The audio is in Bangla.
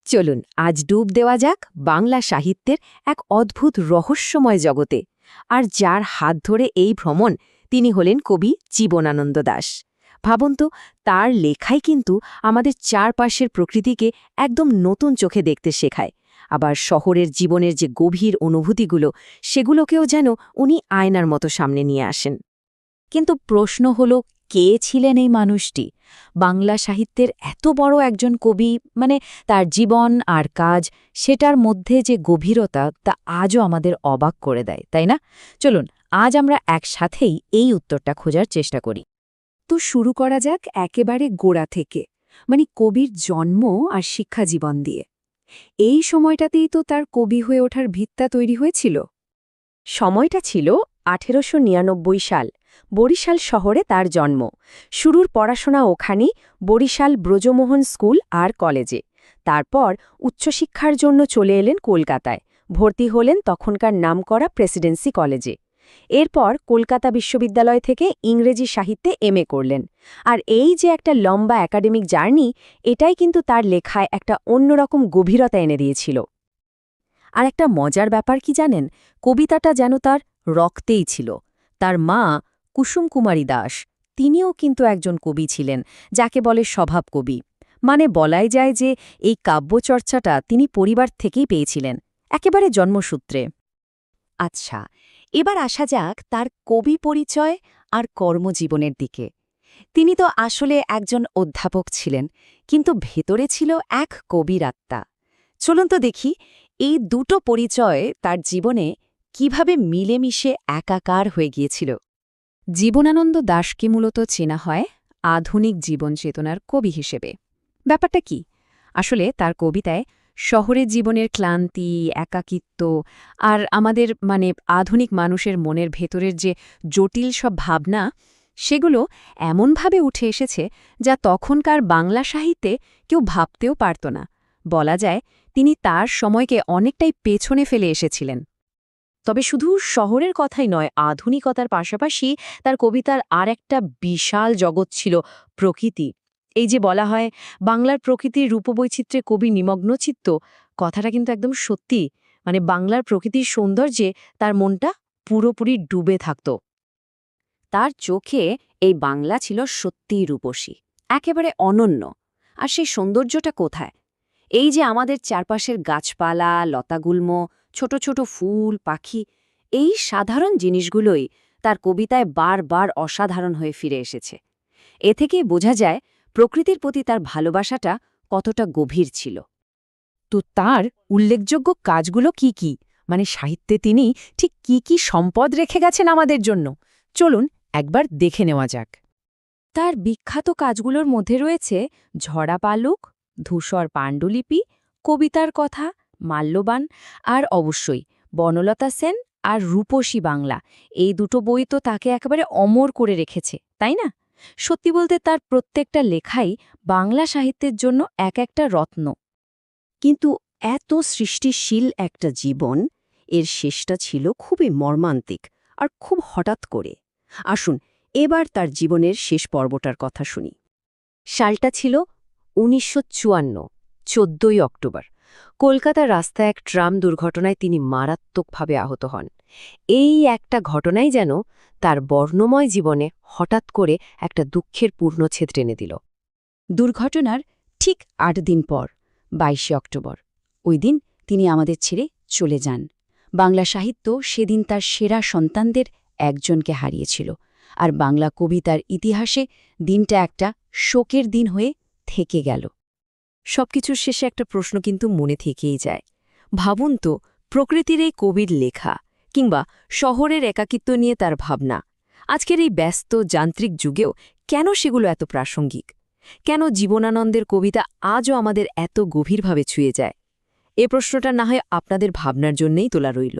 চলুন আজ ডুব দেওয়া যাক বাংলা সাহিত্যের এক অদ্ভুত রহস্যময় জগতে। আর যার হাত ধরে এই ভ্রমণ তিনি হলেন কবি জীবনানন্দ দাশ। ভাবুন তো, তার লেখাই কিন্তু আমাদের চারপাশের প্রকৃতিকে একদম নতুন চোখে দেখতে শেখায়। আবার শহরের জীবনের যে গভীর অনুভূতিগুলো, সেগুলোকেও যেন উনি আয়নার মতো সামনে নিয়ে আসেন। কিন্তু প্রশ্ন হল, কে ছিলেন এই মানুষটি? বাংলা সাহিত্যের এত বড় একজন কবি, তার জীবন আর কাজ, সেটার মধ্যে যে গভীরতা, তা আজও আমাদের অবাক করে দেয়, তাই না? চলুন আজ আমরা একসাথেই এই উত্তরটা খোঁজার চেষ্টা করি। তো শুরু করা যাক একেবারে গোড়া থেকে, কবির জন্ম আর শিক্ষা জীবন দিয়ে। এই সময়টাতেই তো তার কবি হয়ে ওঠার ভিত্তা তৈরি হয়েছিল। সময়টা ছিল 1899 সাল। বরিশাল শহরে তার জন্ম। শুরুর পড়াশোনা ওখানেই, বরিশাল ব্রজমোহন স্কুল আর কলেজে। তারপর উচ্চশিক্ষার জন্য চলে এলেন কলকাতায়। ভর্তি হলেন তখনকার নামকরা প্রেসিডেন্সি কলেজে। এরপর কলকাতা বিশ্ববিদ্যালয় থেকে ইংরেজি সাহিত্যে এমএ করলেন। আর এই যে একটা লম্বা একাডেমিক জার্নি, এটাই কিন্তু তার লেখায় একটা অন্যরকম গভীরতা এনে দিয়েছিল। আর একটা মজার ব্যাপার কি জানেন, কবিতাটা যেন তার রক্তেই ছিল। তার মা কুসুম কুমারী দাস, তিনিও কিন্তু একজন কবি ছিলেন, যাকে বলে স্বভাব কবি। বলাই যায় যে এই কাব্যচর্চাটা তিনি পরিবার থেকেই পেয়েছিলেন, একেবারে জন্মসূত্রে। আচ্ছা, এবার আসা যাক তার কবি পরিচয় আর কর্মজীবনের দিকে। তিনি তো আসলে একজন অধ্যাপক ছিলেন, কিন্তু ভেতরে ছিল এক কবির আত্মা। চলুন তো দেখি এই দুটো পরিচয় তার জীবনে কিভাবে মিলেমিশে একাকার হয়ে গিয়েছিল। জীবনানন্দ দাশকে মূলত চেনা হয় আধুনিক জীবন চেতনার কবি হিসেবে। ব্যাপারটা কি? আসলে তার কবিতায় শহরের জীবনের ক্লান্তি, একাকিত্ব আর আমাদের আধুনিক মানুষের মনের ভেতরের যে জটিল সব ভাবনা, সেগুলো এমনভাবে উঠে এসেছে যা তখনকার বাংলা সাহিত্যে কেউ ভাবতেও পারত না। বলা যায় তিনি তার সময়কে অনেকটাই পেছনে ফেলে এসেছিলেন। তবে শুধু শহরের কথাই নয়, আধুনিকতার পাশাপাশি তার কবিতার আর একটা বিশাল জগৎ ছিল, প্রকৃতি। এই যে বলা হয় বাংলার প্রকৃতির রূপবৈচিত্র্যে কবি নিমগ্ন চিত্ত, কথাটা কিন্তু একদম সত্যি। বাংলার প্রকৃতির সৌন্দর্যে তার মনটা পুরোপুরি ডুবে থাকত। তার চোখে এই বাংলা ছিল সত্যিই রূপসী, একেবারে অনন্য। আর সেই সৌন্দর্যটা কোথায়? এই যে আমাদের চারপাশের গাছপালা, লতাগুল্ম, ছোট ছোট ফুল, পাখি, এই সাধারণ জিনিসগুলোই তার কবিতায় বারবার অসাধারণ হয়ে ফিরে এসেছে। এ থেকেই বোঝা যায় প্রকৃতির প্রতি তার ভালোবাসাটা কতটা গভীর ছিল। তো তার উল্লেখযোগ্য কাজগুলো কি কি? সাহিত্যে তিনি ঠিক কি কি সম্পদ রেখে গেছেন আমাদের জন্য? চলুন একবার দেখে নেওয়া যাক। তার বিখ্যাত কাজগুলোর মধ্যে রয়েছে ঝরা পালক, ধূসর পাণ্ডুলিপি, কবিতার কথা, মাল্যবান, আর অবশ্যই বনলতা সেন আর রূপসী বাংলা। এই দুটো বই তো তাকে একেবারে অমর করে রেখেছে, তাই না? সত্যি বলতে তার প্রত্যেকটা লেখাই বাংলা সাহিত্যের জন্য এক একটা রত্ন। কিন্তু এত সৃষ্টিশীল একটা জীবন, এর শেষটা ছিল খুবই মর্মান্তিক আর খুব হঠাৎ করে। আসুন এবার তার জীবনের শেষ পর্বটার কথা শুনি। সালটা ছিল 1954, 14ই অক্টোবর। কলকাতার রাস্তায় এক ট্রাম দুর্ঘটনায় তিনি মারাত্মকভাবে আহত হন। এই একটা ঘটনাই যেন তার বর্ণময় জীবনে হঠাৎ করে একটা দুঃখের পূর্ণচ্ছেদ টেনে দিল। দুর্ঘটনার ঠিক 8 দিন পর, 22শে অক্টোবর, ওই দিন তিনি আমাদের ছেড়ে চলে যান। বাংলা সাহিত্য সেদিন তার সেরা সন্তানদের একজনকে হারিয়েছিল, আর বাংলা কবিতার ইতিহাসে দিনটা একটা শোকের দিন হয়ে থেকে গেল। সবকিছুর শেষে একটা প্রশ্ন কিন্তু মনে থেকেই যায়। ভাবুন তো, প্রকৃতির এই কবির লেখা, কিংবা শহরের একাকিত্ব নিয়ে তার ভাবনা, আজকের এই ব্যস্ত যান্ত্রিক যুগেও কেন সেগুলো এত প্রাসঙ্গিক? কেন জীবনানন্দের কবিতা আজও আমাদের এত গভীরভাবে ছুঁয়ে যায়? এ প্রশ্নটা না হয় আপনাদের ভাবনার জন্যেই তোলা রইল।